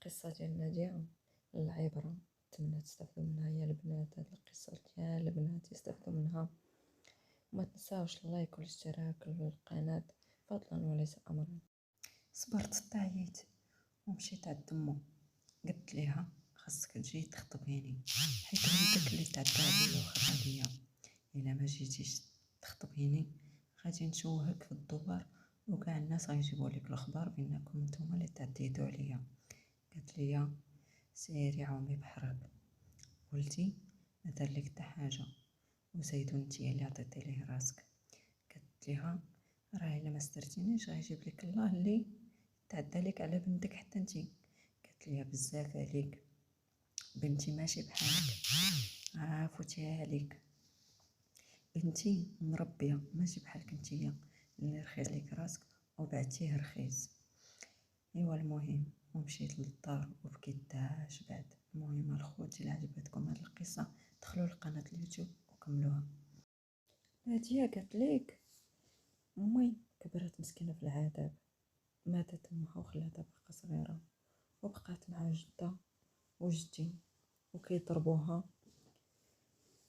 القصة ديال نادية العبرة نتمنى تستافدوا منها يا البنات. هاد القصة ديال البنات يستافدوا منها، وما تنساوش اللايك والاشتراك للقناة فضلا وليس امرا. صبرت حتى عييت ومشيت عند امو، قلت ليها خاصك تجي تخطبيني حيت ولدك اللي تعدى عليا وخا الا ما جيتيش تخطبيني غادي نشوهك في الدوار وكاع الناس غيجيبوا لك الاخبار بانكم نتوما اللي تعديتوا عليا. قالت لي سيري عومي بحرك، قلتي ما دار لك حتى حاجه وزيدو نتيا اللي عطيتي ليه راسك. قالت ليها راه الا ما استرتينيش غيجيب لك الله اللي تعدى لك على بنتك حتى انتي. قالت لي بزاف عليك بنتي ماشي بحالك، فوتيها عليك، بنتي مربيه ماشي بحالك نتيا اللي رخيص لك راسك وبعتيه رخيص. ايوا المهم ومشيت للدار وبكيت تاش بعد. المهم الخوت الا عجبتكم هاد القصه دخلوا لقناه اليوتيوب وكملوها. نادية قالت ليك امي كبرت مسكينه في العذاب، ماتت امها وخلاتها باقا صغيره وبقات مع جده وجدي وكيضربوها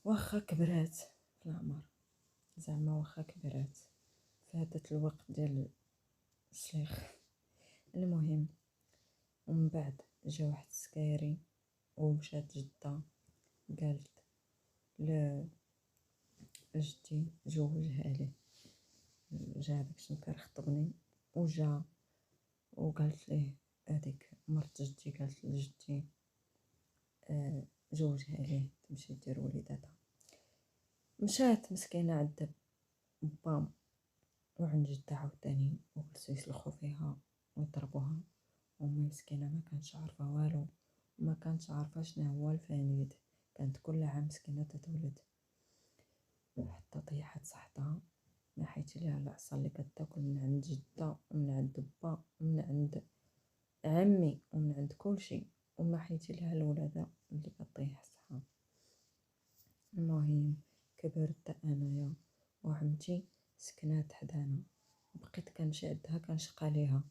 واخا كبرات في العمر، زعما واخا كبرات فاتت الوقت ديال السليخ. المهم ومن بعد جا واحد السكاري ومشات جده قالت لجدي جوجها ليه، جا داك الشنكار خطبني وجا وقالت ليه هذيك مرت جدي قالت لجدي جوجها ليه تمشي دير وليداتها. مشات مسكينه عند با وعند جدة عاوتاني وجلسوا يسلخوا فيها ويضربوها، وامي مسكينه ما كانتش عارفه والو، ما كانتش عارفه شنو هو الفانيد، كانت كل عام مسكينه تتولد حتى طيحت صحتها. ما حيت ليها العصا اللي كتاكل من عند جدة ومن عند با ومن عند عمي ومن عند كلشي، وما حيت ليها الولاده اللي كطيح صحة. المهم كبرت انايا وعمتي سكنات حدانا، بقيت كنمشي عندها كنشقى ليها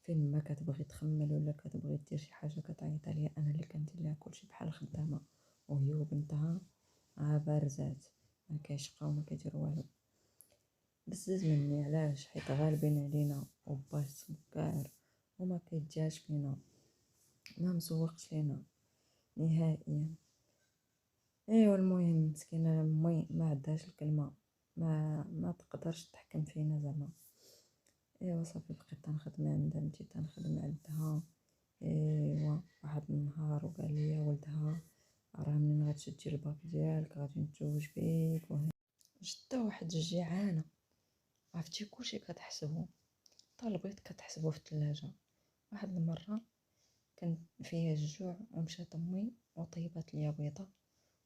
فين ما كتبغي تخمل ولا كتبغي دير شي حاجه كتعيط عليا انا اللي كندير ليها كلشي بحال خدامه، وهي وبنتها بارزات ما كيشقاو ما كيديروا والو. بزز مني علاش حيت غالبين علينا وبا سمكار وما كيديهاش فينا، ما مسوقش لينا نهائيا. ايوا المهم مسكينه امي ما عندهاش الكلمه، ما تقدرش تحكم فينا زعما. ايوا صافي بقيت تنخدم عند عمتي تنخدم عندها. ايوا واحد النهار وقال لي ولدها راه منين غتشدي الباك ديالك غادي نتزوج بيك جدة واحد الجيعانه عرفتي كلشي كتحسبو، حتى البيض كتحسبو في الثلاجه. واحد المره كان فيها الجوع ومشات امي وطيبات ليا بيضه،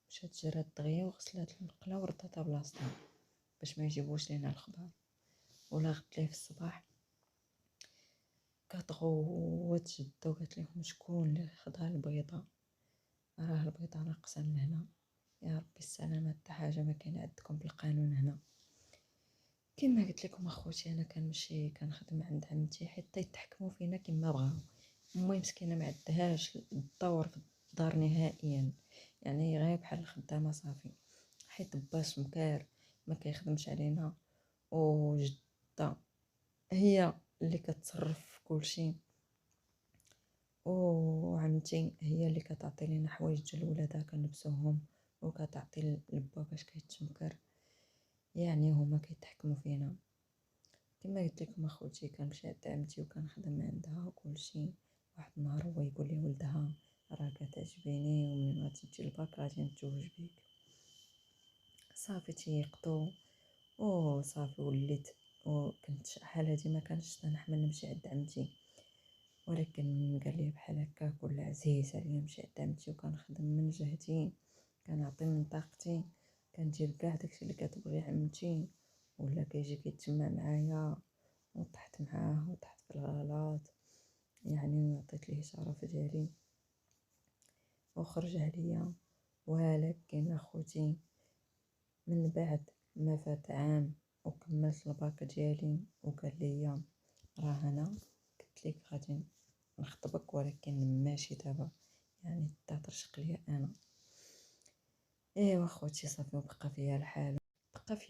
مشات جرات دغيا وغسلات المقله ورداتها بلاصتها باش ما يجيبوش لينا الخبار. ولا غدت ليه في الصباح كتغوت جده وقالت لهم شكون اللي خدا البيضه، راه البيضه ناقصه من هنا، يا ربي السلامه حتى حاجه ما كاين عندكم بالقانون هنا. كما قلت لكم اخوتي انا كنمشي كنخدم عند عمتي حتى يتحكموا فينا كما بغاو. امي مسكينه ما عندهاش الدور في الدار نهائيا، يعني غير بحال الخدامه صافي، حيت باش مكار ما كيخدمش علينا وجده هي اللي كتصرف في كلشي، وعمتي هي اللي كتعطي لنا حوايج ديال ولادها كنلبسوهم وكتعطي لبا باش كيتشمكر، يعني هما كيتحكموا فينا. كما قلت لكم اخوتي كنمشي عند عمتي وكنخدم عندها وكلشي. واحد النهار هو يقول لي ولدها راه كتعجبيني وملي غتجي الباك غادي نتزوج بيك. صافي تيقطو وصافي وليت وكنت شحال هادي ما كانش تنحمل نمشي عند عمتي، ولكن قال لي بحال هكاك ولا عزيز عليا نمشي عند عمتي وكنخدم من جهدي كنعطي من طاقتي كندير كاع داكشي اللي كتبغي عمتي، ولا كيجي كيتجمع معايا وطحت معاه وطحت في الغلط، يعني عطيت ليه الشرف ديالي وخرج عليا. ولكن اخوتي من بعد ما فات عام وكملت الباك ديالي وقال لي راه انا قلت لك غادي نخطبك ولكن ماشي دابا، يعني ترشق ليا انا. ايوا خوتي صافي، بقى فيا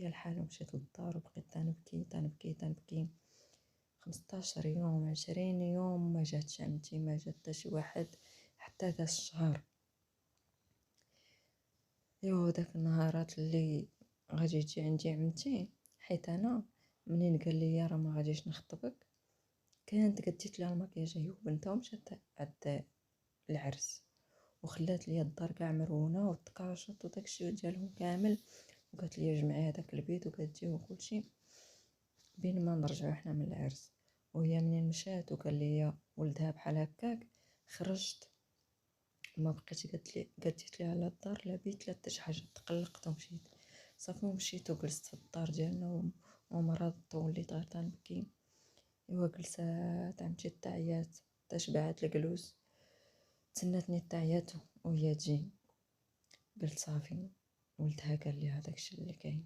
الحال ومشيت للدار وبقيت تنبكي تنبكي تنبكي. 15 يوم 20 يوم ما جاتش عمتي، ما جات حتى شي واحد، حتى داز الشهر. ايوا داك النهارات اللي غادي تجي عندي عمتي، حيت انا منين قال لي راه ما غاديش نخطبك، كانت قديت لها المكياج هي وبنتها ومشات عند العرس، وخلات لي الدار كاع مرونه وتكاشط وداكشي ديالهم كامل، وقالت لي جمعي هذاك البيت وقالت لي وكلشي بين ما نرجعوا حنا من العرس. وهي منين مشات وقال لي ولدها بحال هكاك، خرجت ما بقيتش. قالت لي على الدار لا بيت لا حتى شي حاجه، تقلقت ومشيت. صافي ومشيت وجلست في الدار ديالنا ومرضت ووليت غير تنبكي. ايوا جلسات عمتي حتى عيات، حتى شبعات الجلوس، تسناتني حتى عيات وهي تجي. قلت صافي، ولدها قال لي هذاك الشيء اللي كاين.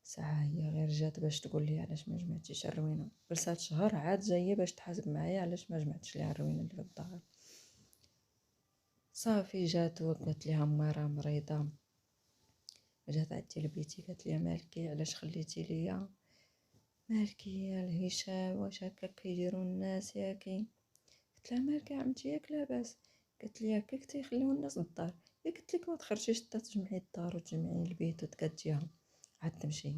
ساعه هي غير جات باش تقول لي علاش ما جمعتيش الروينه، جلسات شهر عاد جايه باش تحاسب معايا علاش ما جمعتش ليها الروينه اللي في الدار. صافي جات وقالت لها امي راه مريضه، جات عندي لبيتي قالت لي مالكي علاش خليتي ليا، مالكي يا الهشام واش هكا كيديروا الناس ياكي. قلت لها مالكي عمتي ياك لاباس. قالت لي هكاك تيخليو الناس للدار، يا قلت لك ما تخرجيش حتى تجمعي الدار وتجمعي البيت وتقاديها عاد تمشي،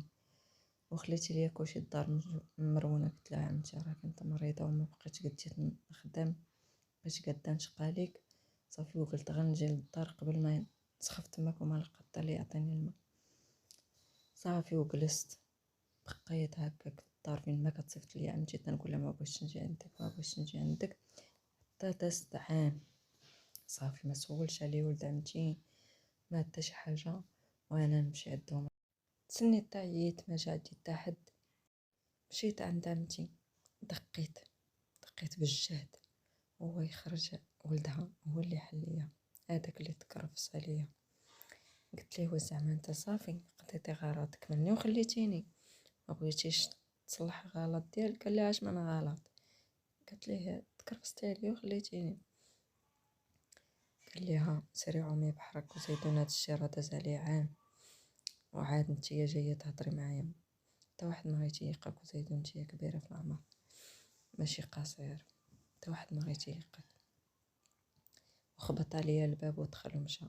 وخليتي ليا كلشي الدار مرونه. قلت لها عمتي راه كنت مريضه وما بقيتش قديت نخدم باش قادا نشقى ليك. صافي وقلت غنجي للدار قبل ما سخفت تماك وما لقى حتى اللي يعطيني الماء. صافي وجلست بقيت هكاك في الدار فين ما كتصيفط لي عمتي تنقول لها ما بغيتش نجي عندك ما بغيتش نجي عندك، حتى دازت عام. صافي ما سولش عليه ولد عمتي ما حتى شي حاجه، وانا نمشي عندهم. تسنيت حتى عييت ما جا عندي حتى حد. مشيت عند عمتي، دقيت بالجهد، هو يخرج ولدها هو اللي حل ليا، هذاك اللي تكرفس عليا. قلت ليه زعما انت صافي قضيتي غرضك مني وخليتيني، ما بغيتيش تصلح غلط ديالك. قال لي علاش ما انا غلط؟ قلت ليه تكرفستي عليا وخليتيني. قال لي ها سيري عومي بحرك وزيدون، هاد الشي راه داز عليه عام وعاد نتيا جايه تهضري معايا، حتى واحد ما غيتيقك، وزيدون نتيا كبيره في العمر ماشي قصير، حتى واحد ما غيتيقك. وخبط عليا الباب ودخل ومشى.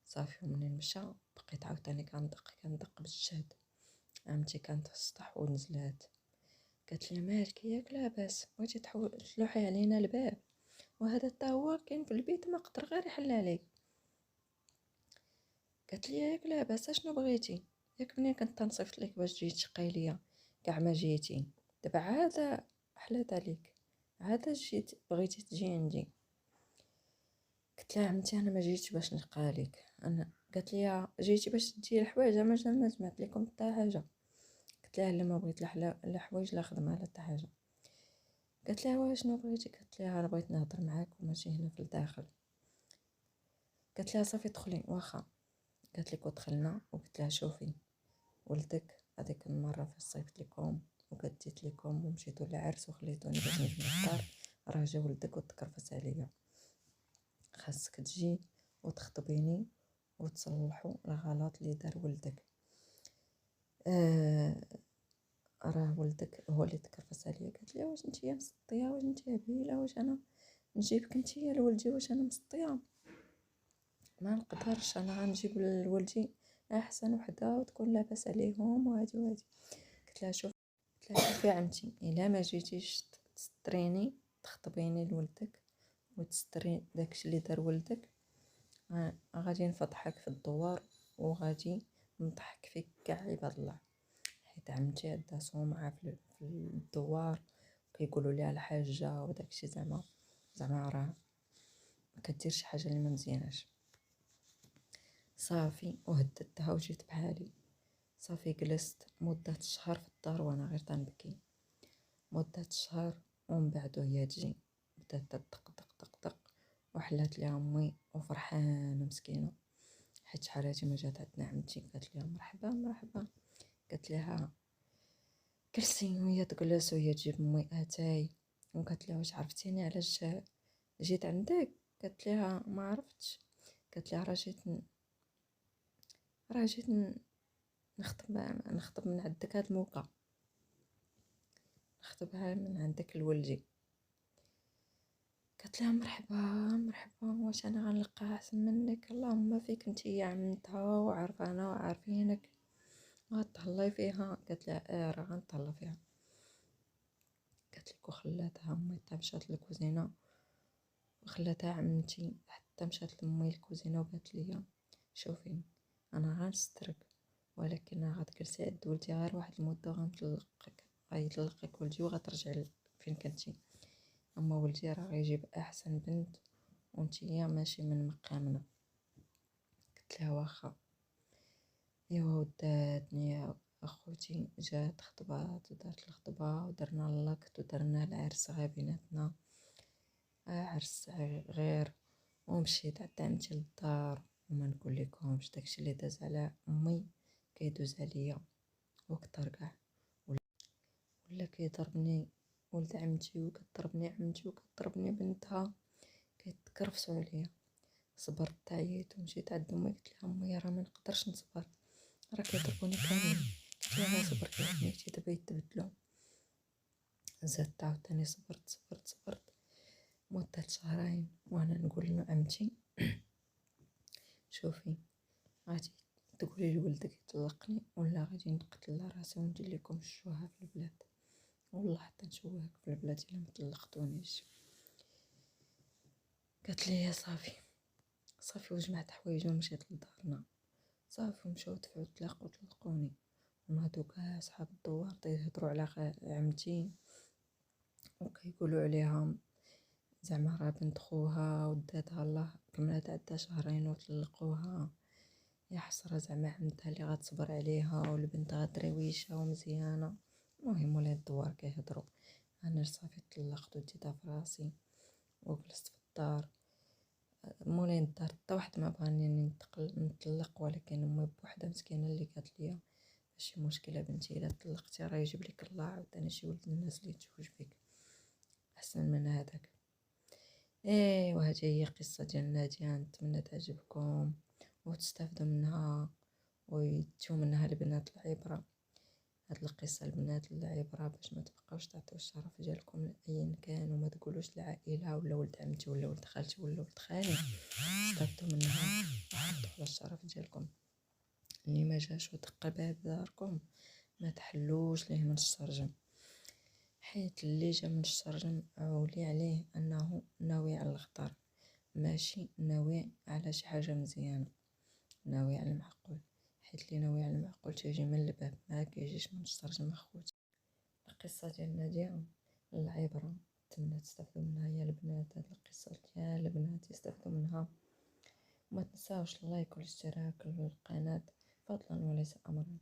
صافي ومنين مشى بقيت عاوتاني كندق بالجهد. عمتي كانت في السطح ونزلات، قالت لي مالك ياك لاباس، بغيتي تلوحي علينا الباب، وهذا حتى هو كاين في البيت ما قدر غير يحل عليك. قالت لي ياك لاباس اشنو بغيتي، ياك منين كنت تنصيفط لك باش تجي تشقي ليا كاع ما جيتي، دابا عاد حلات عليك، عاد جيت بغيتي تجي عندي. قلت لها عمتي انا ما جيتش باش نشقى لك انا. قالت لي جيتي باش تدي الحوايج، ما جمعت لكم حتى حاجه. قلت لها لا ما بغيت لا حوايج لا خدمه لا حتى حاجه. قالت لها واش شنو بغيتي؟ قلت لها انا بغيت نهضر معاك وماشي هنا في الداخل. قالت لها صافي دخلي واخا. قالت لك ودخلنا وقلت لها شوفي ولدك هذيك المره في صيفط لكم وقديت لكم ومشيتوا للعرس وخليتوني باش نجي للدار، راه جا ولدك وتكرفس عليا، خاصك تجي وتخطبيني وتصلحوا الغلط اللي دار ولدك. راه ولدك هو اللي تكرفس عليا. قالت لي واش نتيا مسطيه، واش نتيا بيله، واش انا نجيبك نتيا لولدي، واش انا مسطيه؟ ما نقدرش، انا غنجيب لولدي احسن وحده وتكون لاباس عليهم وهادي وهادي. قلت لها شوفي عمتي، الا ما جيتيش تستريني تخطبيني لولدك وتستري داكشي اللي دار ولدك، غادي نفضحك في الدوار وغادي نضحك فيك كاع عباد الله. حيت عمتي عندها سمعة في الدوار، كيقولوا ليها الحاجه وداكشي، زعما راه ما كديرش حاجه اللي ما مزياناش. صافي وهددتها وجيت بحالي. صافي جلست مدة شهر في الدار وانا غير تنبكي، مدة شهر. ومن بعد هي تجي بدات تدق دق دق دق، وحلات ليها امي وفرحانه مسكينه حيت شحال هادي ما جات عندنا عمتي. قالت ليها مرحبا مرحبا، قالت لها جلسي، وهي تجلس وهي تجيب امي اتاي وقالت لها: واش عرفتيني علاش جيت عندك؟ قالت لها: ما عرفتش. قالت لها: راه جيت نخطب من عندك هاد الموقع، نخطبها من عندك لولدي. قالت لها: مرحبا مرحبا، واش انا غنلقى احسن منك؟ اللهم فيك نتيا عمتها وعارفانا وعارفينك، غتهلاي فيها. قالت لها: راه غنتهلا فيها. قالت لك: وخلاتها امي حتى مشات للكوزينه، وخلاتها عمتي حتى مشات لامي الكوزينه وقالت لي: شوفي، انا غنسترك، ولكن غتجلسي عند ولدي غير واحد المده وغنطلقك، غيطلقك ولدي وغترجعي فين كنتي. اما ولدي راه غيجيب احسن بنت وانتيا ماشي من مقامنا. قلت لها: واخا. ايوا وداتني اخوتي، جات خطبات ودارت الخطبه ودرنا اللاكت ودرنا العرس غا بيناتنا، عرس غير. ومشيت عند عمتي للدار، وما نقول لكمش داكشي اللي داز على امي كيدوز عليا وكتر كاع. ولا كيضربني ولد عمتي، وكضربني عمتي، وكضربني بنتها، كيتكرفسوا عليا. صبرت، تعييت ومشيت عند امي، قلت لها: امي راه ما نقدرش نصبر، راه كيضربوني كاملين. قلت لها: صبر كيف دابا يتبدلوا. زدت عاوتاني، صبرت مدة شهرين وانا نقول لعمتي: شوفي، غادي تقولي لولدك يطلقني ولا غادي نقتل راسي وندير لكم الشوهه في البلاد، والله حتى نشوهك في البلاد الا ما طلقتونيش. قالت لي: صافي وجمعت حوايجي ومشيت لدارنا. صافي ومشاو دفعوا الطلاق وطلقوني. ونهضو كاع صحاب الدوار تيهضروا على عمتي وكيقولوا عليها زعما راه بنت خوها وداتها الله، كملات عندها شهرين وطلقوها. يا حسرة زعما عمتها اللي غتصبر عليها، والبنت غدرويشة ومزيانة. المهم ولاد الدوار كيهضروا. انا صافي طلقت وديتها في راسي وجلست في الدار. مولين الدار حتى واحد ما بغاني نطلق، ولكن امي بوحدها مسكينه اللي قالت لي: ماشي مشكله بنتي، الا طلقتي راه يجيب لك الله عاوتاني شي ولد الناس اللي يتزوج بك احسن من هذاك. وهذه هي قصه ديال ناديه، نتمنى تعجبكم وتستافدوا منها ويديو منها البنات العبره. هاد القصه البنات العبره باش ما تبقاوش تعطيو الشرف ديالكم لاي كان، وما تقولوش العائله ولا ولد عمتي ولا ولد خالتي ولا ولد خالي. استافدوا منها وحطوا على الشرف ديالكم. اللي ما جاش ودق باب داركم ما تحلوش ليه من الشرجم، حيت اللي جا من الشرجم عولي عليه انه ناوي على الخطر، ماشي ناوي على شي حاجه مزيانه، ناوي على المعقول. حيت اللي ناوي على المعقول تيجي من الباب، ما كيجيش من الشرجم اخوتي. القصه ديال ناديه العبره، نتمنى تستافدوا منها يا البنات. هاد القصه ديال البنات يستافدوا منها. وما تنساوش اللايك والاشتراك للقناه فضلا وليس امرا.